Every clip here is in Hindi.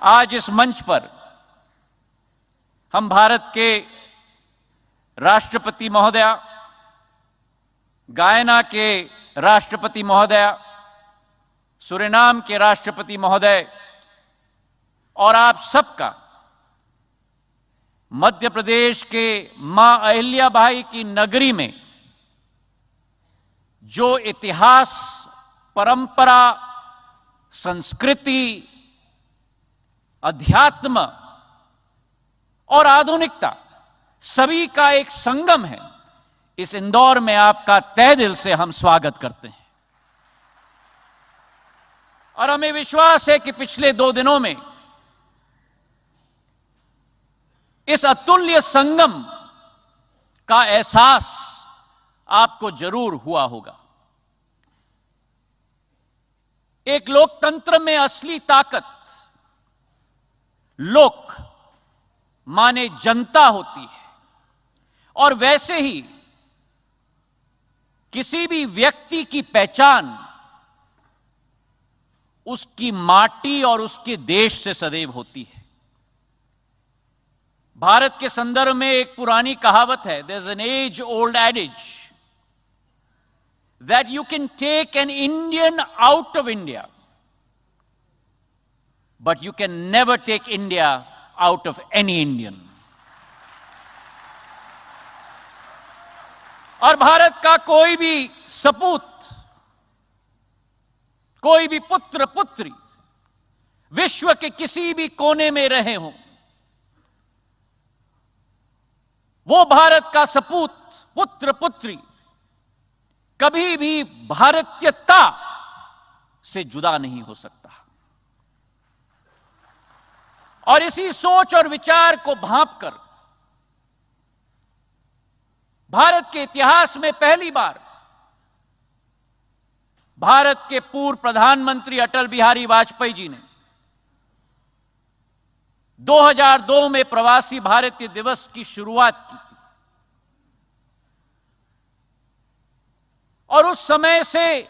आज इस मंच पर हम भारत के राष्ट्रपति महोदया, गायना के राष्ट्रपति महोदया, सूरीनाम के राष्ट्रपति महोदय और आप सबका मध्य प्रदेश के मां अहिल्याबाई की नगरी में जो इतिहास, परंपरा, संस्कृति, अध्यात्म और आधुनिकता सभी का एक संगम है, इस इंदौर में आपका तहे दिल से हम स्वागत करते हैं। और हमें विश्वास है कि पिछले 2 दिनों में इस अतुल्य संगम का एहसास आपको जरूर हुआ होगा। एक लोकतंत्र में असली ताकत लोक माने जनता होती है, और वैसे ही किसी भी व्यक्ति की पहचान उसकी माटी और उसके देश से सदैव होती है। भारत के संदर्भ में एक पुरानी कहावत है, there is an age old adage that you can take an Indian out of India, but you can never take India out of any Indian. और भारत का कोई भी सपूत, कोई भी पुत्र पुत्री विश्व के किसी भी कोने में रहे हों, वो भारत का सपूत, पुत्र पुत्री कभी भी भारतीयता से जुदा नहीं हो सकता। और इसी सोच और विचार को भांपकर भारत के इतिहास में पहली बार भारत के पूर्व प्रधानमंत्री अटल बिहारी वाजपेयी जी ने 2002 में प्रवासी भारतीय दिवस की शुरुआत की थी। और उस समय से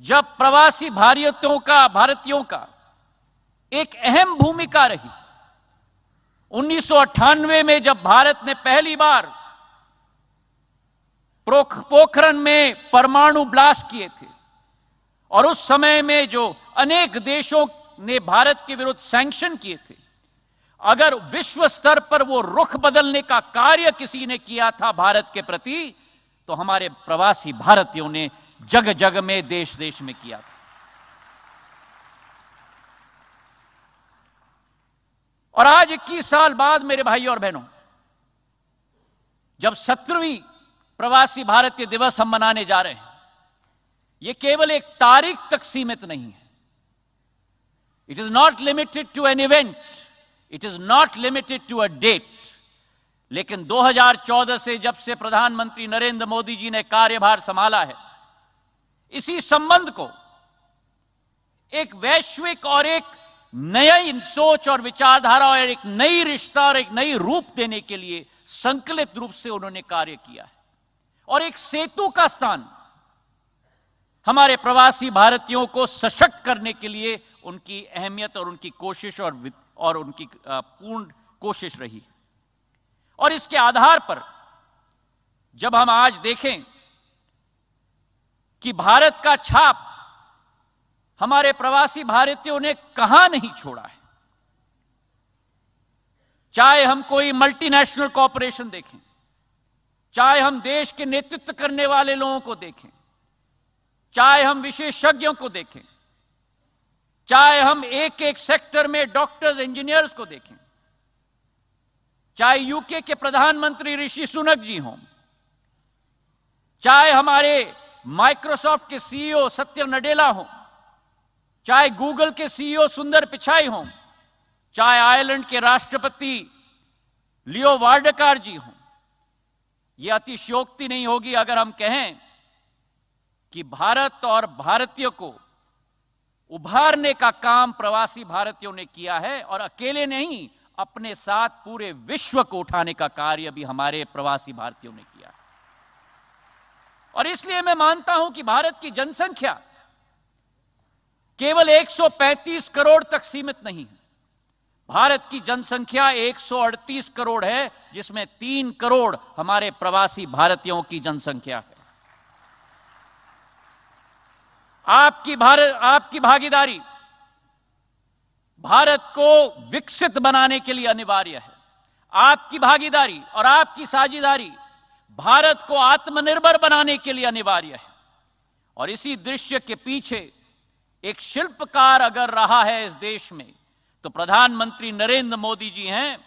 जब प्रवासी भारतीयों का एक अहम भूमिका रही, 1998 में जब भारत ने पहली बार पोखरण में परमाणु ब्लास्ट किए थे, और उस समय में जो अनेक देशों ने भारत के विरुद्ध सैंक्शन किए थे, अगर विश्व स्तर पर वो रुख बदलने का कार्य किसी ने किया था भारत के प्रति, तो हमारे प्रवासी भारतीयों ने जग जग में, देश देश में किया था। और आज 21 साल बाद मेरे भाइयों और बहनों, जब 17वीं प्रवासी भारतीय दिवस हम मनाने जा रहे हैं, यह केवल एक तारीख तक सीमित नहीं है। It is not limited to an event, it is not limited to a date. लेकिन 2014 से जब से प्रधानमंत्री नरेंद्र मोदी जी ने कार्यभार संभाला है, इसी संबंध को एक वैश्विक और एक नई सोच और विचारधारा और एक नई रिश्ता और एक नई रूप देने के लिए संकल्पित रूप से उन्होंने कार्य किया है। और एक सेतु का स्थान हमारे प्रवासी भारतीयों को सशक्त करने के लिए उनकी अहमियत और उनकी कोशिश और उनकी पूर्ण कोशिश रही। और इसके आधार पर जब हम आज देखें कि भारत का छाप हमारे प्रवासी भारतीयों ने कहां नहीं छोड़ा है, चाहे हम कोई मल्टीनेशनल कॉरपोरेशन देखें, चाहे हम देश के नेतृत्व करने वाले लोगों को देखें, चाहे हम विशेषज्ञों को देखें, चाहे हम एक एक सेक्टर में डॉक्टर्स, इंजीनियर्स को देखें, चाहे यूके के प्रधानमंत्री ऋषि सुनक जी हों, चाहे हमारे माइक्रोसॉफ्ट के सीईओ सत्य नडेला हों, चाहे गूगल के सीईओ सुंदर पिचाई हों, चाहे आयरलैंड के राष्ट्रपति लियो वार्डकार जी हों, यह अतिशयोक्ति नहीं होगी अगर हम कहें कि भारत और भारतीय को उभारने का काम प्रवासी भारतीयों ने किया है, और अकेले नहीं, अपने साथ पूरे विश्व को उठाने का कार्य भी हमारे प्रवासी भारतीयों ने किया। और इसलिए मैं मानता हूं कि भारत की जनसंख्या केवल 135 करोड़ तक सीमित नहीं है। भारत की जनसंख्या 138 करोड़ है, जिसमें 3 करोड़ हमारे प्रवासी भारतीयों की जनसंख्या है। आपकी भागीदारी भारत को विकसित बनाने के लिए अनिवार्य है। आपकी भागीदारी और आपकी साझेदारी भारत को आत्मनिर्भर बनाने के लिए अनिवार्य है। और इसी दृश्य के पीछे एक शिल्पकार अगर रहा है इस देश में, तो प्रधानमंत्री नरेंद्र मोदी जी हैं,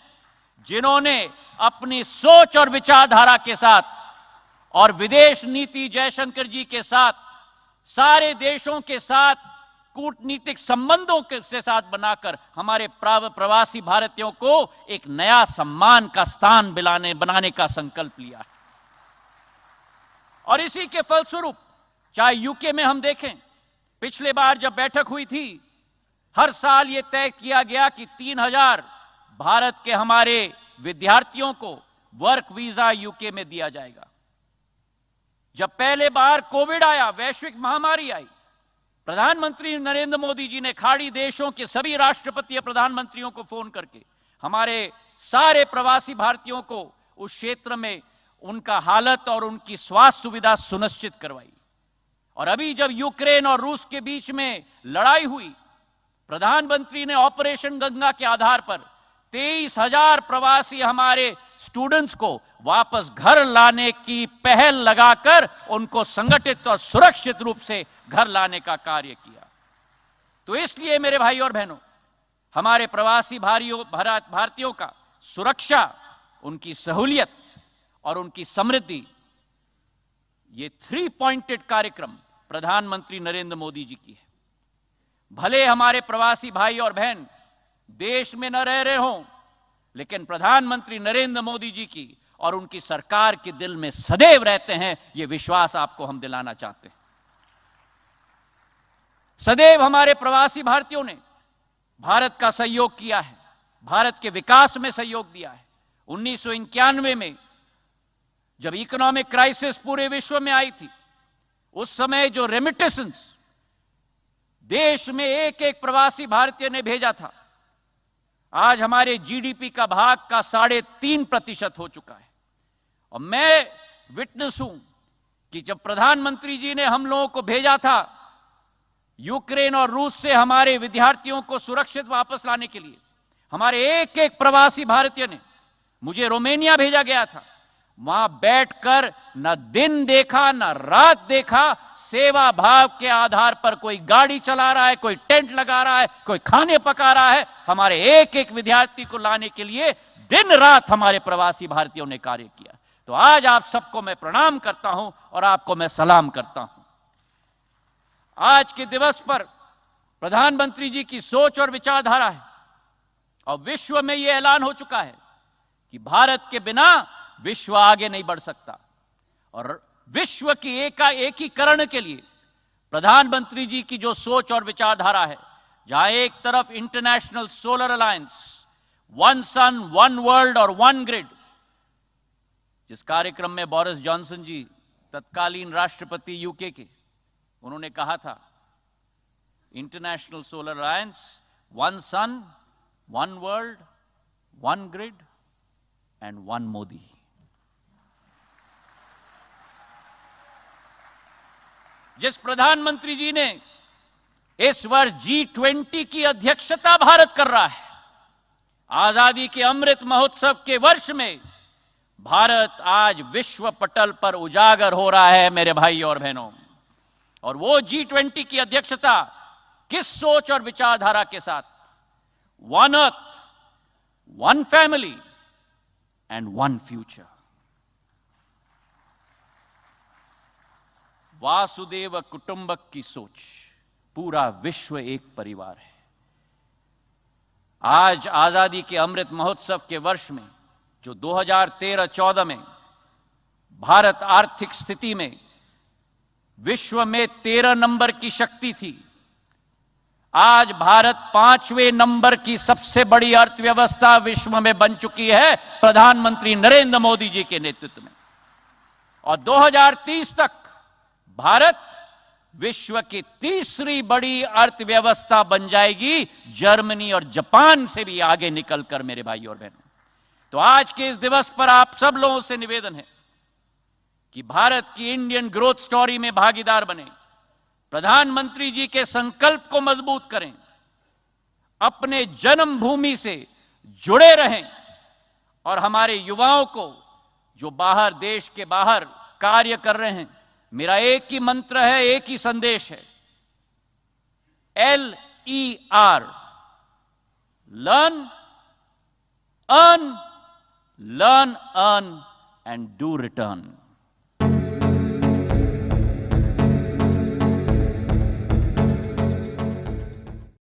जिन्होंने अपनी सोच और विचारधारा के साथ और विदेश नीति जयशंकर जी के साथ, सारे देशों के साथ कूटनीतिक संबंधों के साथ बनाकर हमारे प्रवासी भारतीयों को एक नया सम्मान का स्थान बनाने का संकल्प लिया है। और इसी के फलस्वरूप चाहे यूके में हम देखें, पिछले बार जब बैठक हुई थी, हर साल यह तय किया गया कि 3000 भारत के हमारे विद्यार्थियों को वर्क वीजा यूके में दिया जाएगा। जब पहले बार कोविड आया, वैश्विक महामारी आई, प्रधानमंत्री नरेंद्र मोदी जी ने खाड़ी देशों के सभी राष्ट्रपति या प्रधानमंत्रियों को फोन करके हमारे सारे प्रवासी भारतीयों को उस क्षेत्र में उनका हालत और उनकी स्वास्थ्य सुविधा सुनिश्चित करवाई। और अभी जब यूक्रेन और रूस के बीच में लड़ाई हुई, प्रधानमंत्री ने ऑपरेशन गंगा के आधार पर 23,000 प्रवासी हमारे स्टूडेंट्स को वापस घर लाने की पहल लगाकर उनको संगठित और सुरक्षित रूप से घर लाने का कार्य किया। तो इसलिए मेरे भाई और बहनों, हमारे प्रवासी भारतीयों का सुरक्षा, उनकी सहूलियत और उनकी समृद्धि, ये 3 पॉइंटेड कार्यक्रम प्रधानमंत्री नरेंद्र मोदी जी की है। भले हमारे प्रवासी भाई और बहन देश में न रह रहे हों, लेकिन प्रधानमंत्री नरेंद्र मोदी जी की और उनकी सरकार के दिल में सदैव रहते हैं, यह विश्वास आपको हम दिलाना चाहते हैं। सदैव हमारे प्रवासी भारतीयों ने भारत का सहयोग किया है, भारत के विकास में सहयोग दिया है। 1991 में जब इकोनॉमिक क्राइसिस पूरे विश्व में आई थी, उस समय जो रेमिटेंस देश में एक एक प्रवासी भारतीय ने भेजा था, आज हमारे जीडीपी का भाग का 3.5% हो चुका है। और मैं विटनेस हूं कि जब प्रधानमंत्री जी ने हम लोगों को भेजा था यूक्रेन और रूस से हमारे विद्यार्थियों को सुरक्षित वापस लाने के लिए, हमारे एक एक प्रवासी भारतीय ने, मुझे रोमानिया भेजा गया था, वहां बैठकर न दिन देखा न रात देखा, सेवा भाव के आधार पर कोई गाड़ी चला रहा है, कोई टेंट लगा रहा है, कोई खाने पका रहा है। हमारे एक एक विद्यार्थी को लाने के लिए दिन रात हमारे प्रवासी भारतीयों ने कार्य किया। तो आज आप सबको मैं प्रणाम करता हूं और आपको मैं सलाम करता हूं। आज के दिवस पर प्रधानमंत्री जी की सोच और विचारधारा है, और विश्व में यह ऐलान हो चुका है कि भारत के बिना विश्व आगे नहीं बढ़ सकता। और विश्व की एकीकरण के लिए प्रधानमंत्री जी की जो सोच और विचारधारा है, जहां एक तरफ international Solar Alliance, one sun one world और वन ग्रिड, जिस कार्यक्रम में बोरिस जॉनसन जी तत्कालीन राष्ट्रपति यूके के, उन्होंने कहा था International Solar Alliance, one sun one world one grid and one Modi. जिस प्रधानमंत्री जी ने इस वर्ष G20 की अध्यक्षता भारत कर रहा है, आजादी के अमृत महोत्सव के वर्ष में भारत आज विश्व पटल पर उजागर हो रहा है मेरे भाई और बहनों। और वो G20 की अध्यक्षता किस सोच और विचारधारा के साथ? One earth, one family and one future. वासुदेव कुटुंबक की सोच, पूरा विश्व एक परिवार है। आज आजादी के अमृत महोत्सव के वर्ष में, जो 2013-14 में भारत आर्थिक स्थिति में विश्व में 13 नंबर की शक्ति थी, आज भारत 5वें नंबर की सबसे बड़ी अर्थव्यवस्था विश्व में बन चुकी है प्रधानमंत्री नरेंद्र मोदी जी के नेतृत्व में। और 2030 तक भारत विश्व की तीसरी बड़ी अर्थव्यवस्था बन जाएगी, जर्मनी और जापान से भी आगे निकलकर मेरे भाई और बहनों। तो आज के इस दिवस पर आप सब लोगों से निवेदन है कि भारत की इंडियन ग्रोथ स्टोरी में भागीदार बने, प्रधानमंत्री जी के संकल्प को मजबूत करें, अपने जन्मभूमि से जुड़े रहें और हमारे युवाओं को जो बाहर, देश के बाहर कार्य कर रहे हैं, मेरा एक ही मंत्र है, एक ही संदेश है, LER, learn, earn, learn, earn and do return.